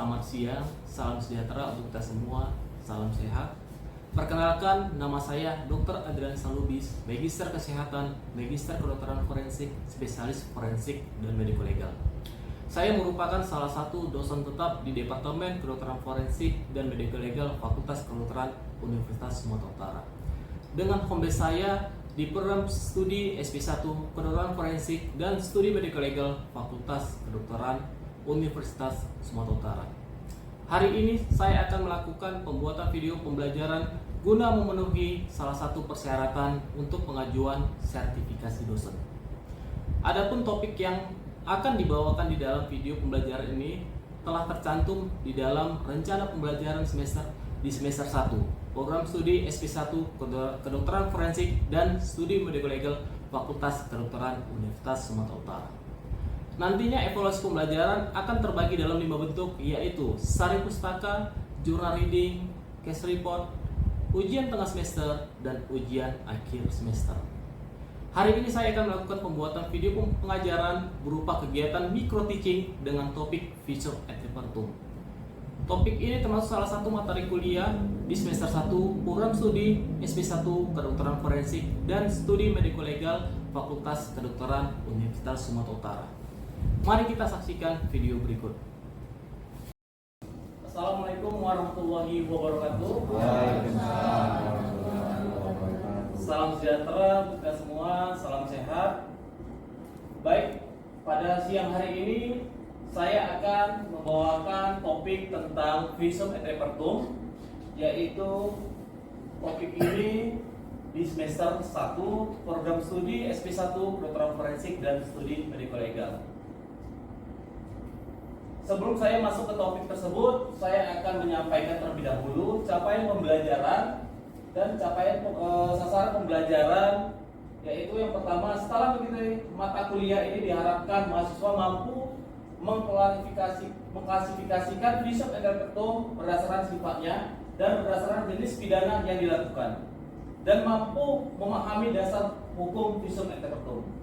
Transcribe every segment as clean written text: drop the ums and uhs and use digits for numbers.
Selamat siang, salam sejahtera untuk kita semua, salam sehat. Perkenalkan, nama saya Dr. Adrian Salubis, Magister Kesehatan, Magister Kedokteran Forensik, Spesialis Forensik dan Mediko Legal. Saya merupakan salah satu dosen tetap di Departemen Kedokteran Forensik dan Mediko Legal Fakultas Kedokteran Universitas Sumatera Utara. Dengan home base saya di program studi SP1 Kedokteran Forensik dan Studi Mediko Legal Fakultas Kedokteran Universitas Sumatera Utara. Hari ini saya akan melakukan pembuatan video pembelajaran guna memenuhi salah satu persyaratan untuk pengajuan sertifikasi dosen. Adapun topik yang akan dibawakan di dalam video pembelajaran ini telah tercantum di dalam rencana pembelajaran di semester 1, program studi SP1 Kedokteran Forensik dan Studi Mediko Legal Fakultas Kedokteran Universitas Sumatera Utara. Nantinya evaluasi pembelajaran akan terbagi dalam 5 bentuk, yaitu sari pustaka, jurnal reading, case report, ujian tengah semester, dan ujian akhir semester. Hari ini saya akan melakukan pembuatan video pengajaran berupa kegiatan micro teaching dengan topik Visum et Repertum. Topik ini termasuk salah satu materi kuliah di semester 1 program studi SP1 Kedokteran Forensik dan Studi Mediko Legal Fakultas Kedokteran Universitas Sumatera Utara. Mari kita saksikan video berikut. Assalamualaikum warahmatullahi wabarakatuh. Salam sejahtera untuk kita semua, salam sehat. Baik, pada siang hari ini saya akan membawakan topik tentang Visum et Repertum, yaitu topik ini di semester 1 program studi SP1 Kedokteran Forensik dan Studi Mediko Legal. Sebelum saya masuk ke topik tersebut, saya akan menyampaikan terlebih dahulu capaian pembelajaran dan capaian sasaran pembelajaran, yaitu yang pertama, setelah mengikuti mata kuliah ini diharapkan mahasiswa mampu mengklasifikasikan Visum et Repertum berdasarkan sifatnya dan berdasarkan jenis pidana yang dilakukan, dan mampu memahami dasar hukum Visum et Repertum.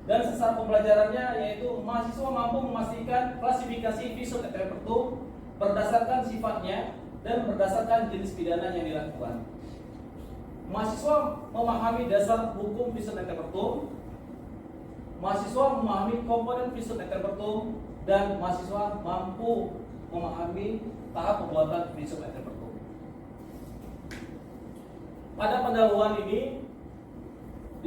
Dan sasaran pembelajarannya yaitu mahasiswa mampu memastikan klasifikasi Visum et Repertum berdasarkan sifatnya dan berdasarkan jenis pidana yang dilakukan. Mahasiswa memahami dasar hukum Visum et Repertum, mahasiswa memahami komponen Visum et Repertum, dan mahasiswa mampu memahami tahap pembuatan Visum et Repertum. Pada pendahuluan ini,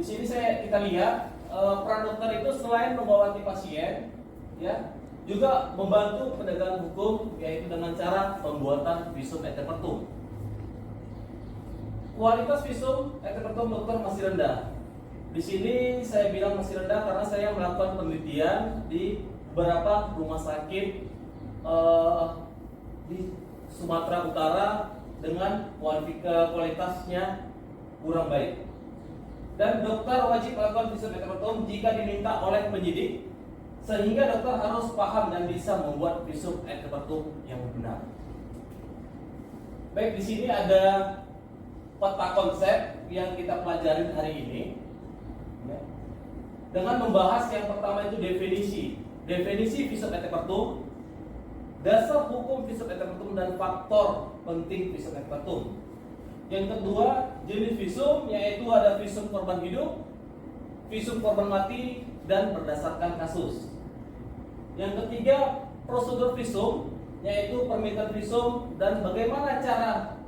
di sini kita lihat peran dokter itu selain mengobati pasien, ya, juga membantu penegakan hukum, yaitu dengan cara pembuatan Visum et Repertum. Kualitas Visum et Repertum dokter masih rendah. Di sini saya bilang masih rendah karena saya melakukan penelitian di beberapa rumah sakit di Sumatera Utara dengan kualitasnya kurang baik. Dan dokter wajib melakukan Visum et Repertum jika diminta oleh penyidik, sehingga dokter harus paham dan bisa membuat Visum et Repertum yang benar. Baik, di sini ada peta konsep yang kita pelajarin hari ini, ya. Dengan membahas yang pertama itu definisi Visum et Repertum, dasar hukum Visum et Repertum, dan faktor penting Visum et Repertum. Yang kedua, jenis visum, yaitu ada visum korban hidup, visum korban mati, dan berdasarkan kasus. Yang ketiga, prosedur visum, yaitu permintaan visum dan bagaimana cara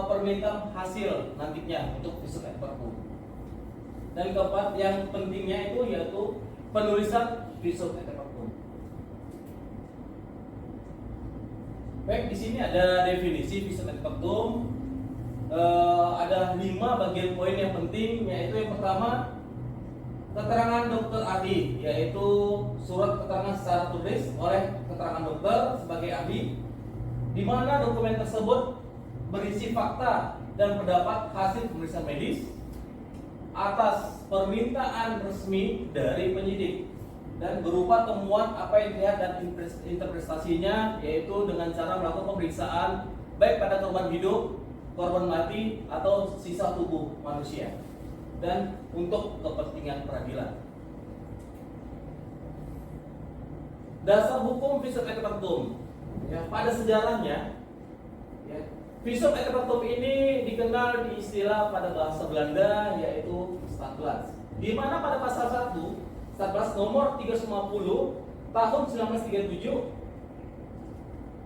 permintaan hasil nantinya untuk Visum et Repertum. Dan keempat, yang pentingnya itu yaitu penulisan Visum et Repertum. Baik, di sini ada definisi Visum et Repertum. Ada 5 bagian poin yang penting, yaitu yang pertama, keterangan dokter ahli, yaitu surat keterangan secara tulis oleh keterangan dokter sebagai ahli, di mana dokumen tersebut berisi fakta dan pendapat hasil pemeriksaan medis atas permintaan resmi dari penyidik, dan berupa temuan apa yang dilihat dan interpretasinya, yaitu dengan cara melakukan pemeriksaan baik pada korban hidup, korban mati, atau sisa tubuh manusia, dan untuk kepentingan peradilan. Dasar hukum Visum et Repertum, Ya, pada sejarahnya, ya, visum et repertum ini dikenal di istilah pada bahasa Belanda yaitu Stadtblad. Di mana pada pasal 1 Stadtblad nomor 350 tahun 1937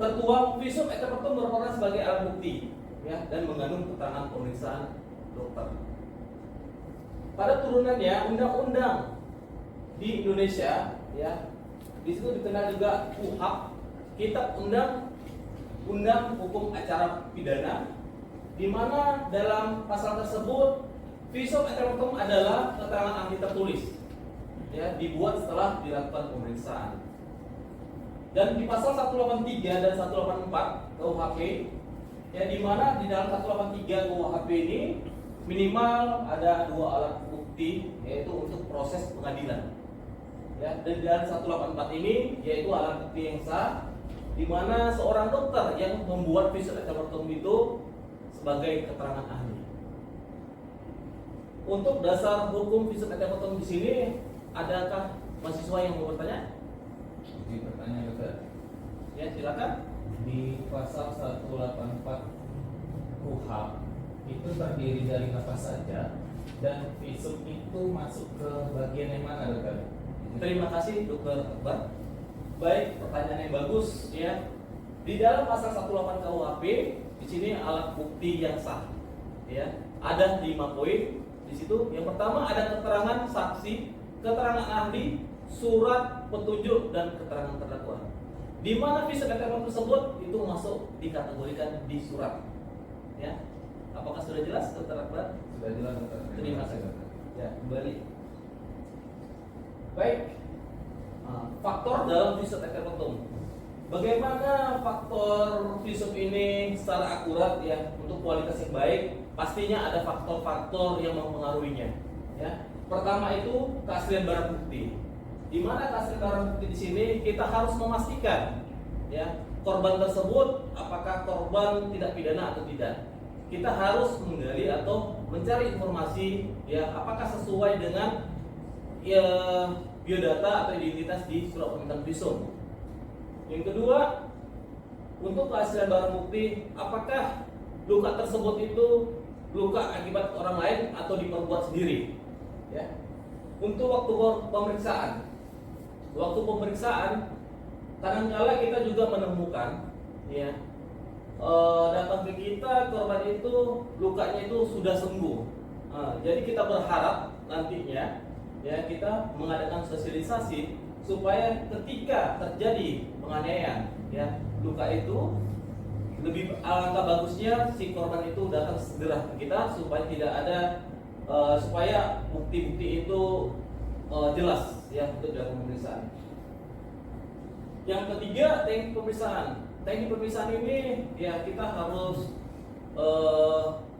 tertuang visum et repertum merupakan sebagai alat bukti, ya, dan mengandung keterangan pemeriksaan dokter. Pada turunannya undang-undang di Indonesia, ya, di situ dikenal juga KUHP, Kitab Undang Hukum Acara Pidana, di mana dalam pasal tersebut visum et repertum adalah keterangan ahli tertulis, ya, dibuat setelah dilakukan pemeriksaan. Dan di pasal 183 dan 184 KUHP, ya, di mana di dalam 183 KUHP ini minimal ada 2 alat bukti, yaitu untuk proses pengadilan. Ya, dan di dalam 184 ini yaitu alat bukti yang sah, di mana seorang dokter yang membuat visum et repertum itu sebagai keterangan ahli. Untuk dasar hukum visum et repertum di sini, adakah mahasiswa yang mau bertanya? Izin bertanya dokter. Ya, silakan. Di pasal 184 KUHP itu terdiri dari apa saja dan visum itu masuk ke bagian yang mana dokter? Terima kasih Dokter Akbar. Baik, pertanyaan yang bagus, ya. Di dalam pasal 184 KUHP di sini alat bukti yang sah, ya. Ada 5 poin di situ. Yang pertama ada keterangan saksi, keterangan ahli, surat petunjuk, dan keterangan terdakwa. Di mana visum et repertum tersebut itu masuk dikategorikan di surat, ya. Apakah sudah jelas Dokter Akbar? Sudah jelas dokter. Terima kasih. Ya, kembali. Baik, faktor dalam visum et repertum. Bagaimana faktor visum ini secara akurat, ya, untuk kualitas yang baik? Pastinya ada faktor-faktor yang mempengaruhinya. Ya, pertama itu keaslian barang bukti. Di mana keaslian barang bukti di sini kita harus memastikan, ya, korban tersebut apakah korban tindak pidana atau tidak. Kita harus menggali atau mencari informasi, ya, apakah sesuai dengan, ya, biodata atau identitas di surat permintaan visum. Yang kedua, untuk keaslian barang bukti, apakah luka tersebut itu luka akibat orang lain atau diperbuat sendiri, ya. Untuk waktu pemeriksaan, kadang-kala kita juga menemukan, ya, datang ke kita korban itu lukanya itu sudah sembuh. Jadi kita berharap nantinya, ya, kita mengadakan sosialisasi supaya ketika terjadi penganiayaan, ya, luka itu lebih alangkah bagusnya si korban itu datang segera ke kita supaya tidak ada supaya bukti-bukti itu jelas, ya, untuk dilakukan pemeriksaan. Yang ketiga, teknik pemeriksaan. Teknik pemeriksaan ini, ya, kita harus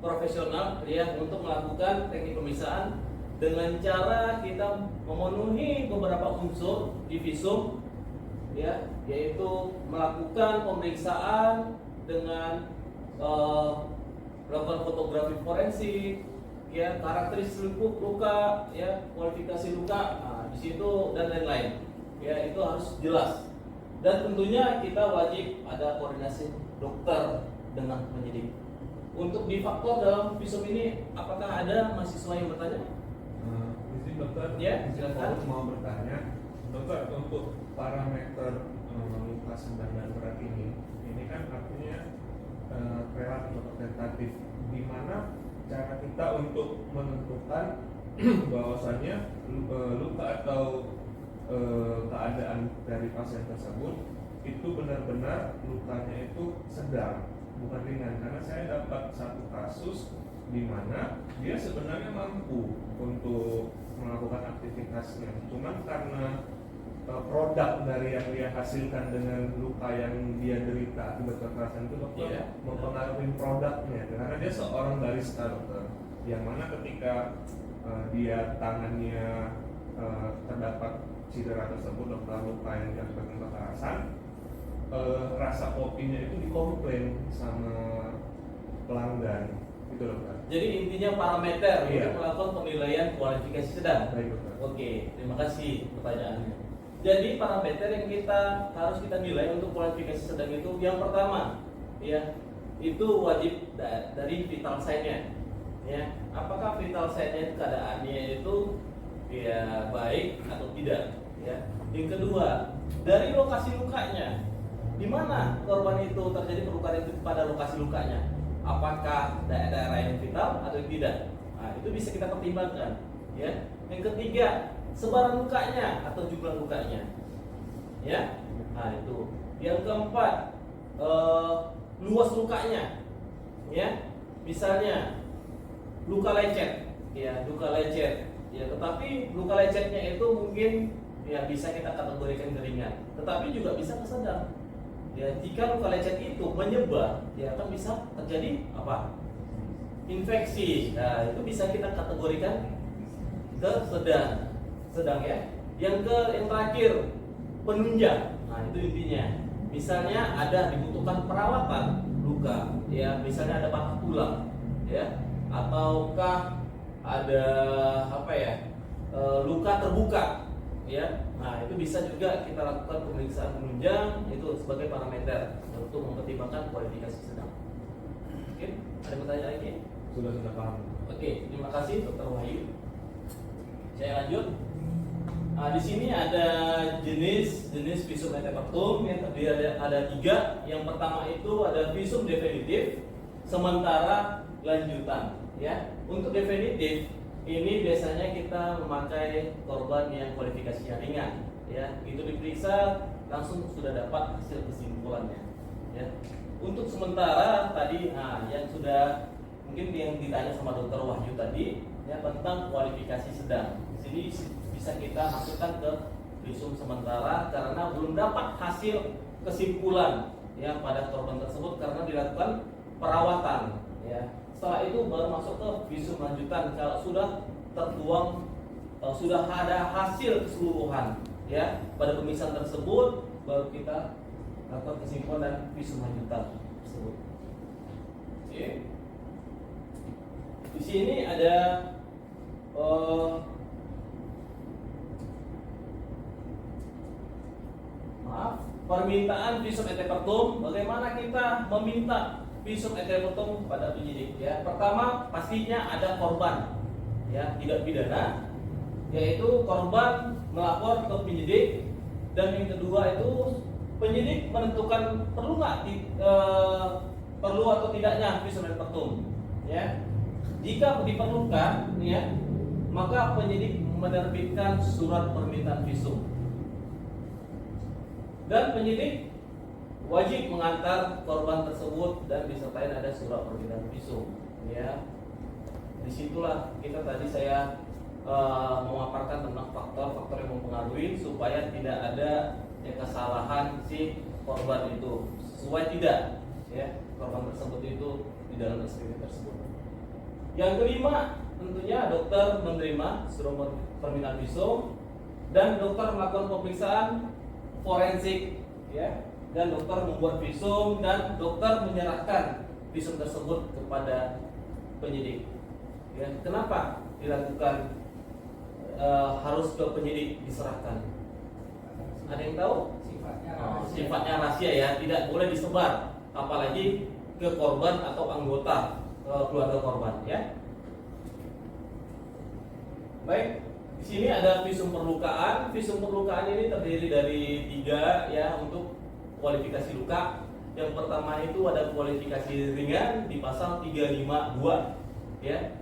profesional, ya, untuk melakukan teknik pemeriksaan dengan cara kita memenuhi beberapa unsur di visum, ya, yaitu melakukan pemeriksaan dengan melakukan fotografi forensik, ya, karakteristik luka, ya, kualifikasi luka, di situ dan lain-lain, ya, itu harus jelas. Dan tentunya kita wajib ada koordinasi dokter dengan penyidik. Untuk di faktor dalam visum ini, apakah ada mahasiswa yang bertanya? Izin dokter, Ya, silakan. Saya mau bertanya, dokter, untuk parameter luka sedang dan berat ini kan artinya relatif atau tentatif. Di mana cara kita untuk menentukan bahwasannya luka atau keadaan dari pasien tersebut itu benar-benar lukanya itu sedang, bukan ringan. Karena saya dapat satu kasus di mana dia sebenarnya mampu untuk melakukan aktivitasnya, cuman karena produk dari yang dia hasilkan dengan luka yang dia derita akibat kekerasan itu, dokter, mempengaruhi produknya. Karena dia seorang barista, dokter, yang mana ketika dia tangannya terdapat cedera tersebut, dokter, luka yang diakibatkan kekerasan, rasa kopinya itu dikomplain sama pelanggan, gitu, dokter. Jadi intinya parameter Iya. untuk melakukan penilaian kualifikasi sedang. Baik, dokter. Oke, terima kasih pertanyaannya. Jadi parameter yang harus kita nilai untuk kualifikasi sedang itu, yang pertama, ya, itu wajib dari vital sign-nya. Ya, apakah vital sign-nya keadaannya itu ya baik atau tidak? Ya. Yang kedua, dari lokasi lukanya, di mana korban itu terjadi perlukaan itu pada lokasi lukanya? Apakah daerah yang vital atau tidak? Nah, itu bisa kita pertimbangkan. Ya. Yang ketiga, sebaran lukanya atau jumlah lukanya, ya. Nah itu. Yang keempat, luas lukanya, ya. Misalnya luka lecet, ya, luka lecet, ya. Tetapi luka lecetnya itu mungkin ya bisa kita kategorikan ke ringan, tetapi juga bisa ke sedang. Ya, jika luka lecet itu menyebar, ya kan bisa terjadi apa? Infeksi. Nah itu bisa kita kategorikan ke sedang ya. Yang terakhir, penunjang. Nah itu intinya. Misalnya ada dibutuhkan perawatan luka, ya, misalnya ada patah tulang, ya, ataukah ada apa ya, luka terbuka, ya. Nah itu bisa juga kita lakukan pemeriksaan penunjang itu sebagai parameter untuk mempertimbangkan kualifikasi sedang. Oke, ada pertanyaan lagi? Sudah paham. Oke, terima kasih Dr. Wahyu. Saya lanjut. Nah, di sini ada jenis visum et repertum yang terdiri ada 3. Yang pertama itu ada visum definitif, sementara lanjutan. Ya, untuk definitif ini biasanya kita memakai korban yang kualifikasinya ringan. Ya, itu diperiksa langsung sudah dapat hasil kesimpulannya. Ya, untuk sementara tadi, yang sudah mungkin yang ditanya sama Dr. Wahyu tadi, ya, tentang kualifikasi sedang. Di sini bisa kita masukkan ke visum sementara karena belum dapat hasil kesimpulan ya pada korban tersebut karena dilakukan perawatan. Ya. Setelah itu baru masuk ke visum lanjutan kalau sudah tertuang, sudah ada hasil keseluruhan ya pada pemeriksaan tersebut, baru kita lakukan kesimpulan dan visum lanjutan tersebut. Oke. Di sini ada permintaan visum et repertum. Bagaimana kita meminta visum et repertum pada penyidik? Ya, pertama pastinya ada korban, ya, tidak pidana, yaitu korban melapor ke penyidik, dan yang kedua itu penyidik menentukan perlu nggak perlu atau tidaknya visum et repertum. Ya, jika diperlukan, ya, maka penyidik menerbitkan surat permintaan visum. Dan penyidik wajib mengantar korban tersebut dan disertai ada surat permintaan visum. Ya, disitulah kita tadi saya memaparkan tentang faktor-faktor yang mempengaruhi supaya tidak ada kesalahan si korban itu, sesuai tidak ya korban tersebut itu di dalam SPP tersebut. Yang kelima, tentunya dokter menerima surat permintaan visum dan dokter melakukan pemeriksaan forensik, ya, dan dokter membuat visum dan dokter menyerahkan visum tersebut kepada penyidik. Ya, kenapa dilakukan harus ke penyidik diserahkan? Ada yang tahu? Sifatnya rahasia ya, tidak boleh disebar, apalagi ke korban atau anggota keluarga korban, ya. Baik. Di sini ada visum perlukaan. Visum perlukaan ini terdiri dari 3 ya untuk kualifikasi luka. Yang pertama itu ada kualifikasi ringan di pasal 352 ya.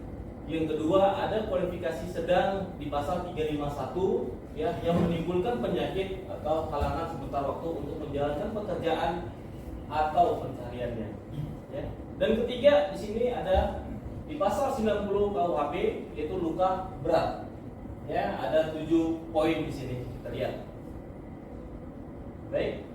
Yang kedua ada kualifikasi sedang di pasal 351 ya yang menimbulkan penyakit atau halangan sebentar waktu untuk menjalankan pekerjaan atau pencariannya. Ya. Dan ketiga di sini ada di pasal 90 KUHP yaitu luka berat. Ya, ada 7 poin di sini kita lihat. Baik.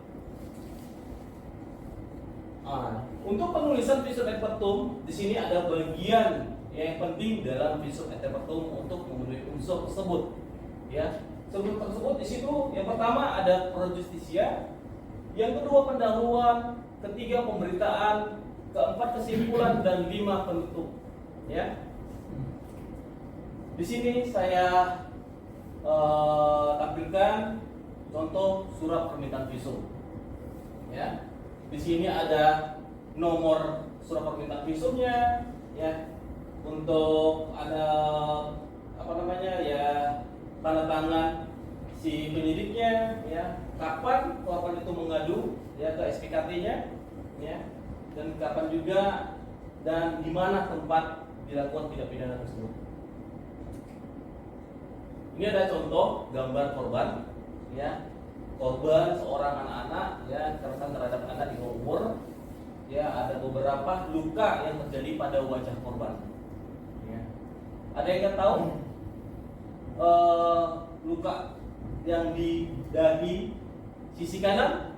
Untuk penulisan visum et repertum di sini ada bagian yang penting dalam visum et repertum untuk memenuhi unsur tersebut. Ya, unsur tersebut di situ yang pertama ada pro justisia, yang kedua pendahuluan, ketiga pemberitaan, keempat kesimpulan dan 5 penutup. Ya. Di sini saya tampilkan contoh surat permintaan visum. Ya. Di sini ada nomor surat permintaan visumnya, ya. Untuk ada apa namanya ya, tanda tangan si penyidiknya, ya. Kapan korban itu mengadu ya ke SPKT-nya, ya. Dan kapan juga dan di mana tempat dilakukan tindak pidana tersebut. Ini ada contoh gambar korban, ya. Korban seorang anak-anak, ya, kekerasan terhadap anak di bawah umur, ya. Ada beberapa luka yang terjadi pada wajah korban, ya. Ada yang tahu luka yang di dahi sisi kanan?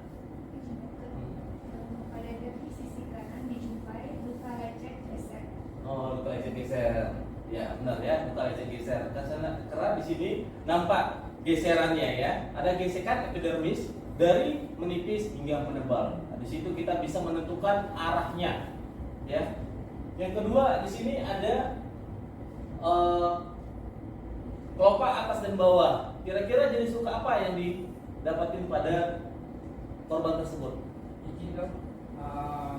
Pada dahi sisi kanan dijumpai luka lecet geser. Oh, luka lecet geser. Ya, benar ya, luka lecet geser. Karena di sini nampak geserannya, ya. Ada gesekan epidermis dari menipis hingga menebal. Nah, di situ kita bisa menentukan arahnya, ya. Yang kedua, di sini ada kelopak atas dan bawah. Kira-kira jenis luka apa yang didapatin pada korban tersebut? Izin dok,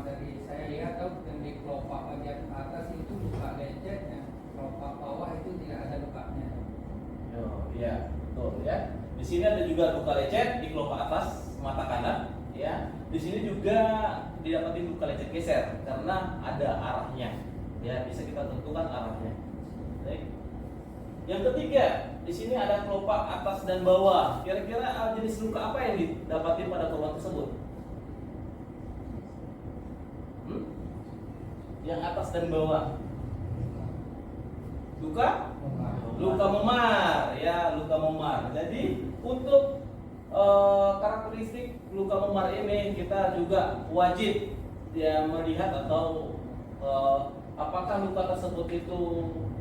dari saya lihat dok, yang di kelopak bagian atas itu luka lecet, yang kelopak bawah itu tidak ada lukanya. Oh, iya, betul ya. Di sini ada juga luka lecet di kelopak atas mata kanan, ya. Di sini juga didapatin luka lecet geser karena ada arahnya, ya. Bisa kita tentukan arahnya. Baik. Yang ketiga, di sini ada kelopak atas dan bawah. Kira-kira jenis luka apa yang didapatin pada korban tersebut? Yang atas dan bawah. Luka memar, ya, luka memar. Jadi untuk karakteristik luka memar ini kita juga wajib ya melihat atau apakah luka tersebut itu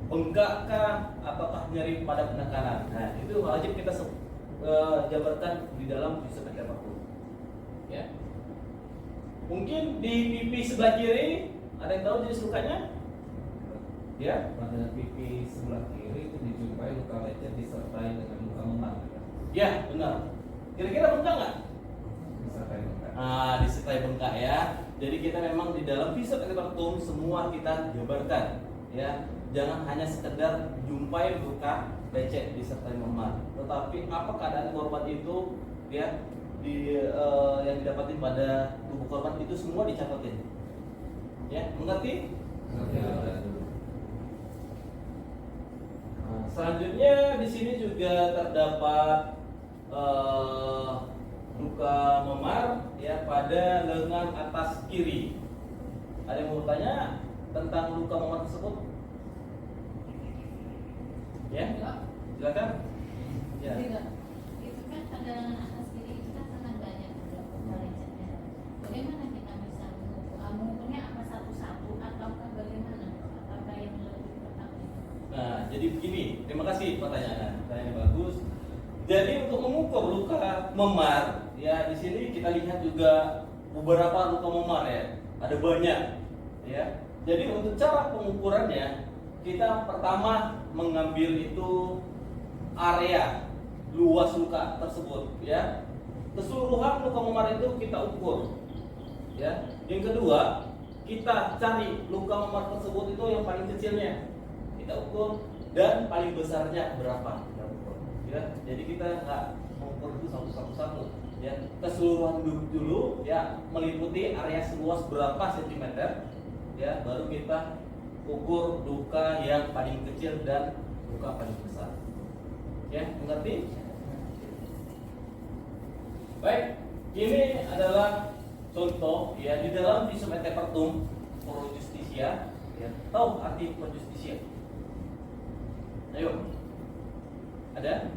bengkakkah ataukah nyeri pada penekanan. Nah, itu wajib kita jabarkan di dalam disebut apapun. Ya. Mungkin di pipi sebelah kiri ada yang tahu jenis lukanya? Ya. Pada pipi sebelah kiri itu dijumpai luka lecet disertai dengan luka memar. Ya, benar. Kira-kira bengkak nggak? Disertai luka. Disertai bengkak ya. Jadi kita memang di dalam visum epidermis semua kita jabarkan, ya. Jangan hanya sekedar jumpai luka lecet disertai memar, tetapi apa keadaan korban itu, ya, yang didapatin pada tubuh korban itu semua dicapatin. Ya, mengerti? Selanjutnya di sini juga terdapat luka memar ya pada lengan atas kiri. Ada yang mau bertanya tentang luka memar tersebut? Ya, silakan. Ya. Itu kan pada lengan atas kiri itu kan sangat banyak luka lecetnya. Bagaimana kita bisa mengukurnya? Apa satu-satu ataukah bagaimana? Apakah yang lebih tepat? Nah, jadi begini. Terima kasih pertanyaannya bagus. Jadi untuk mengukur luka memar, ya di sini kita lihat juga beberapa luka memar ya. Ada banyak, ya. Jadi untuk cara pengukurannya, kita pertama mengambil itu area luas luka tersebut, ya. Keseluruhan luka memar itu kita ukur, ya. Yang kedua, kita cari luka memar tersebut itu yang paling kecilnya, kita ukur, dan paling besarnya berapa kita ukur, ya. Jadi kita nggak mengukur itu satu-satu, ya. Keseluruhan dulu, ya, meliputi area seluas berapa sentimeter, ya, baru kita ukur luka yang paling kecil dan luka paling besar. Ya, mengerti? Baik, ini adalah contoh ya di dalam visum et repertum pro justisia. Ya, tahu arti pro justisia? Ayo, ada?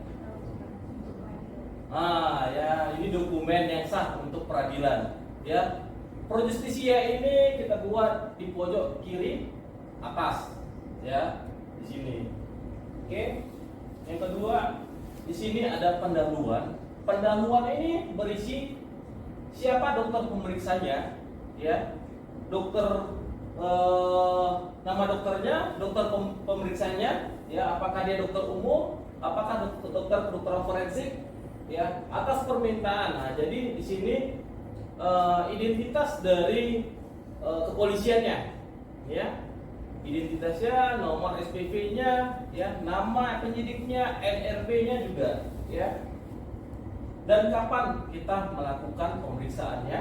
Ya, ini dokumen yang sah untuk peradilan. Ya, pro justisia ini kita buat di pojok kiri atas, ya, di sini. Oke. Yang kedua, di sini ada pendahuluan. Pendahuluan ini berisi siapa dokter pemeriksanya, ya, dokter nama dokternya, dokter pemeriksanya, ya, apakah dia dokter umum, apakah dokter kedokteran forensik, ya atas permintaan. Nah, jadi di sini identitas dari kepolisiannya, ya, identitasnya, nomor SPV-nya, ya, nama penyidiknya, NRB-nya juga, ya, dan kapan kita melakukan pemeriksaannya,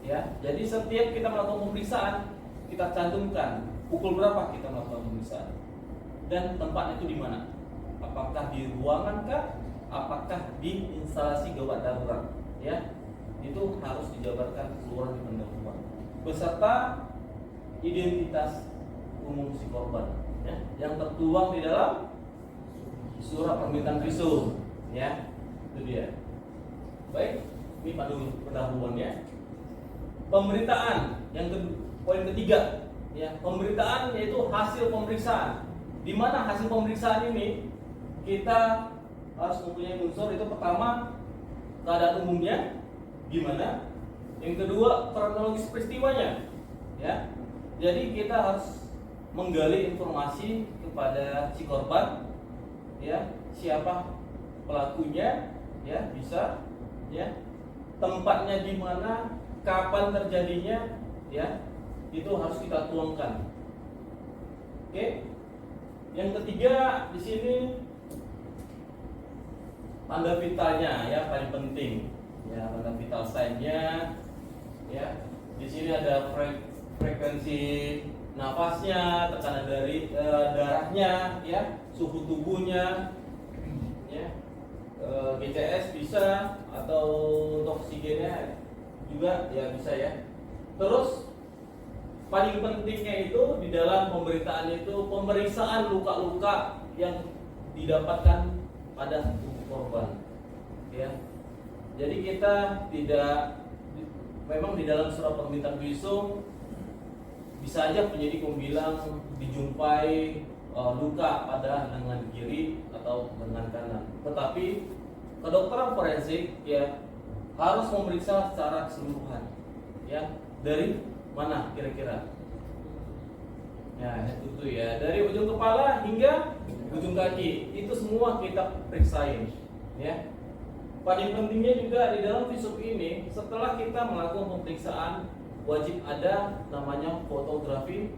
ya. Jadi setiap kita melakukan pemeriksaan kita cantumkan pukul berapa kita melakukan pemeriksaan dan tempatnya itu di mana, apakah di ruangan kah, apakah di instalasi gawat darurat, ya. Itu harus dijabarkan keluar di pendahuluan beserta identitas umum si korban, ya, yang tertuang di dalam surat permintaan visum, ya, itu dia. Baik, ini pendahuluannya. Pemberitaan yang poin ketiga, ya, pemberitaan yaitu hasil pemeriksaan. Di mana hasil pemeriksaan ini kita harus mempunyai unsur itu pertama keadaan umumnya gimana, yang kedua kronologis peristiwanya, ya. Jadi kita harus menggali informasi kepada si korban, ya, siapa pelakunya, ya, bisa, ya, tempatnya di mana, kapan terjadinya, ya, itu harus kita tuangkan. Oke. Yang ketiga di sini tanda vitalnya, ya, paling penting. Ya, tanda vital sign-nya, ya. Di sini ada frekuensi nafasnya, tekanan dari darahnya, ya, suhu tubuhnya, ya, GCS bisa, atau untuk oksigennya juga, ya, bisa, ya. Terus paling pentingnya itu di dalam pemberitaan itu pemeriksaan luka-luka yang didapatkan pada tubuh korban, ya. Jadi kita tidak, memang di dalam surat permintaan visum bisa aja penyidik bilang dijumpai luka pada lengan kiri atau lengan kanan. Tetapi kedokteran forensik, ya, harus memeriksa secara keseluruhan, ya, dari mana kira-kira? Ya, itu ya, dari ujung kepala hingga ujung kaki, itu semua kita periksain, ya. Paling pentingnya juga di dalam visum ini, setelah kita melakukan pemeriksaan, wajib ada namanya fotografi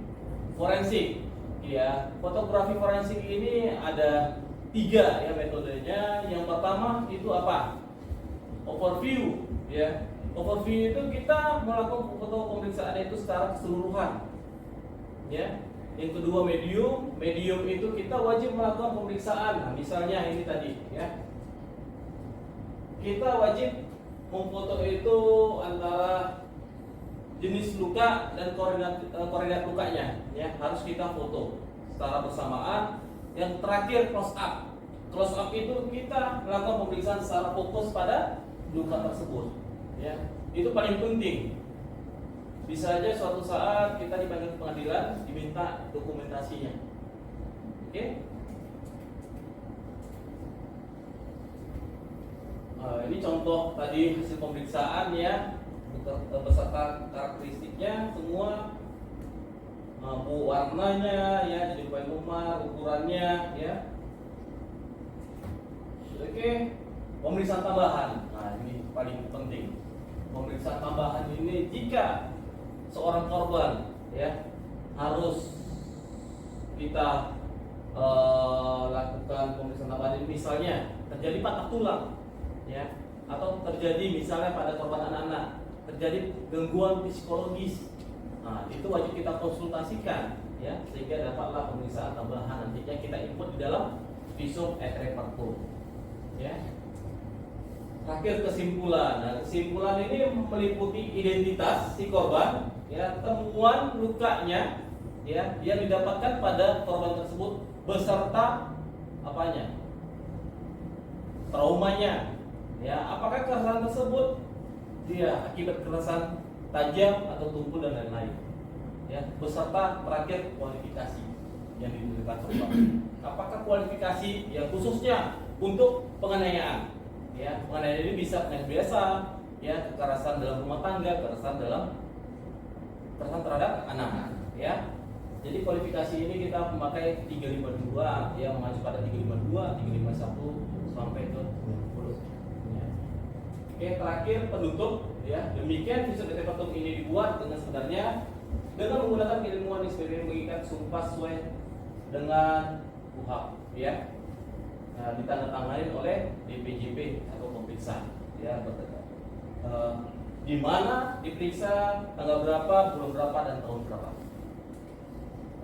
forensik. Ya, fotografi forensik ini ada 3, ya, metodenya. Yang pertama itu apa? Overview, ya. Overview itu kita melakukan foto pemeriksaan itu secara keseluruhan, ya. Yang kedua medium. Medium itu kita wajib melakukan pemeriksaan. Nah, misalnya ini tadi, ya. Kita wajib memfoto itu antara jenis luka dan koordinat lukanya, ya, harus kita foto secara bersamaan. Yang terakhir close up. Close up itu kita melakukan pemeriksaan secara fokus pada luka tersebut, ya. Itu paling penting. Bisa aja suatu saat kita dipanggil ke pengadilan diminta dokumentasinya. Oke? Ini contoh tadi hasil pemeriksaan, ya, beserta karakteristiknya semua, warnanya, ya, jadi poin umar, ukurannya, ya. Oke, pemeriksaan tambahan. Nah, ini paling penting. Pemeriksaan tambahan ini jika seorang korban, ya, harus kita lakukan pemeriksaan tambahan ini, misalnya terjadi patah tulang, ya, atau terjadi misalnya pada korban anak-anak terjadi gangguan psikologis. Nah, itu wajib kita konsultasikan, ya, sehingga dapatlah pemeriksaan tambahan nantinya kita input di dalam visum et repertum, ya. Terakhir kesimpulan. Nah, kesimpulan ini meliputi identitas si korban, ya, temuan lukanya, ya, yang didapatkan pada korban tersebut beserta apanya, traumanya, ya, apakah kekerasan tersebut dia akibat kekerasan tajam atau tumpul dan lain-lain, ya, beserta terakhir kualifikasi yang diberikan korban. Apakah kualifikasi yang khususnya untuk penganiayaan, ya, penganiayaan ini bisa penganiayaan biasa, ya, kekerasan dalam rumah tangga, kekerasan terhadap anak, ya. Jadi kualifikasi ini kita memakai 352, yang mengacu pada 352, 351 sampai ke 90, ya. Oke, terakhir penutup ya. Demikian visum et repertum ini dibuat dengan sebenarnya dengan menggunakan keilmuan yang mengikat sumpah sesuai dengan KUHP ya. Nah, ditandatangani oleh DPJP atau pemeriksa ya, di mana diperiksa tanggal berapa, bulan berapa, dan tahun berapa.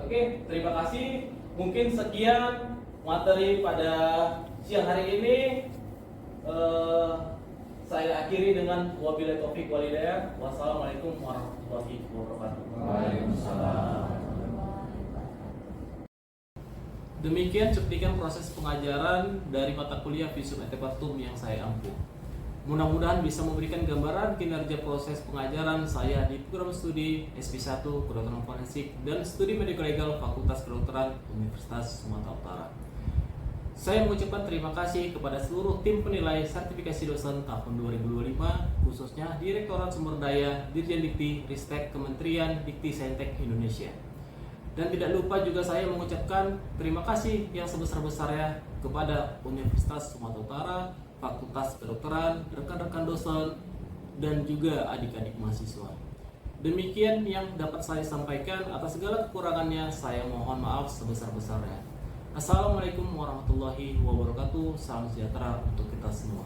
Oke, terima kasih. Mungkin sekian materi pada siang hari ini. Saya akhiri dengan wabillahi taufik wal hidayah. Wassalamualaikum warahmatullahi wabarakatuh. Waalaikumsalam. Demikian cuplikan proses pengajaran dari mata kuliah visum et repertum yang saya ampuh. Mudah-mudahan bisa memberikan gambaran kinerja proses pengajaran saya di program studi SP1 Kedokteran Forensik dan studi Medical Legal Fakultas Kedokteran Universitas Sumatera Utara. Saya mengucapkan terima kasih kepada seluruh tim penilai sertifikasi dosen tahun 2025, khususnya Direktorat Sumber Daya Dirjen Dikti Ristek Kementerian Dikti Saintek Indonesia. Dan tidak lupa juga saya mengucapkan terima kasih yang sebesar-besarnya kepada Universitas Sumatera Utara, Fakultas Kedokteran, rekan-rekan dosen, dan juga adik-adik mahasiswa. Demikian yang dapat saya sampaikan. Atas segala kekurangannya saya mohon maaf sebesar-besarnya. Assalamualaikum warahmatullahi wabarakatuh. Salam sejahtera untuk kita semua.